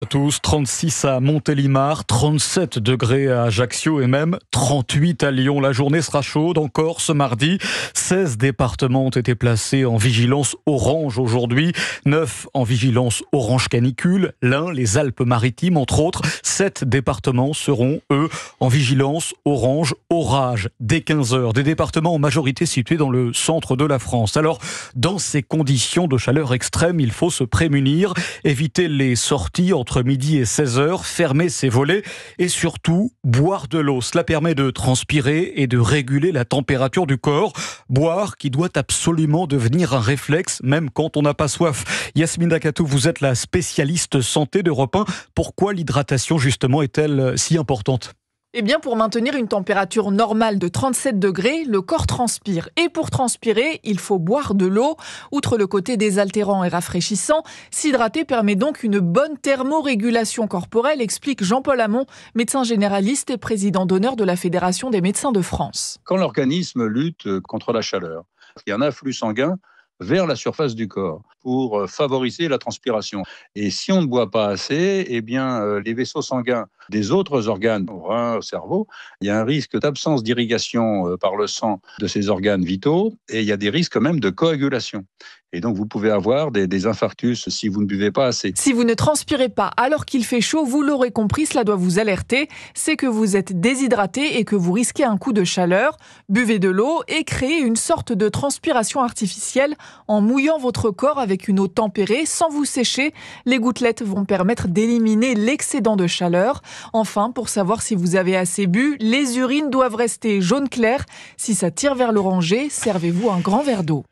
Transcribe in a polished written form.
À tous, 36 à Montélimar, 37 degrés à Ajaccio et même 38 à Lyon. La journée sera chaude encore ce mardi. 16 départements ont été placés en vigilance orange aujourd'hui, 9 en vigilance orange canicule, l'Ain, les Alpes-Maritimes entre autres. 7 départements seront, eux, en vigilance orange orage dès 15h. Des départements en majorité situés dans le centre de la France. Alors, dans ces conditions de chaleur extrême, il faut se prémunir, éviter les sorties entre midi et 16h, fermer ses volets et surtout boire de l'eau. Cela permet de transpirer et de réguler la température du corps. Boire qui doit absolument devenir un réflexe, même quand on n'a pas soif. Yasmine Dakatou, vous êtes la spécialiste santé d'Europe 1. Pourquoi l'hydratation justement est-elle si importante ? Eh bien, pour maintenir une température normale de 37 degrés, le corps transpire. Et pour transpirer, il faut boire de l'eau. Outre le côté désaltérant et rafraîchissant, s'hydrater permet donc une bonne thermorégulation corporelle, explique Jean-Paul Hamon, médecin généraliste et président d'honneur de la Fédération des médecins de France. Quand l'organisme lutte contre la chaleur, il y a un afflux sanguin vers la surface du corps pour favoriser la transpiration. Et si on ne boit pas assez, eh bien, les vaisseaux sanguins des autres organes, au rein, au cerveau, il y a un risque d'absence d'irrigation par le sang de ces organes vitaux et il y a des risques même de coagulation. Et donc, vous pouvez avoir des infarctus si vous ne buvez pas assez. Si vous ne transpirez pas alors qu'il fait chaud, vous l'aurez compris, cela doit vous alerter. C'est que vous êtes déshydraté et que vous risquez un coup de chaleur. Buvez de l'eau et créez une sorte de transpiration artificielle en mouillant votre corps avec une eau tempérée sans vous sécher. Les gouttelettes vont permettre d'éliminer l'excédent de chaleur. Enfin, pour savoir si vous avez assez bu, les urines doivent rester jaune clair. Si ça tire vers l'orangé, servez-vous un grand verre d'eau.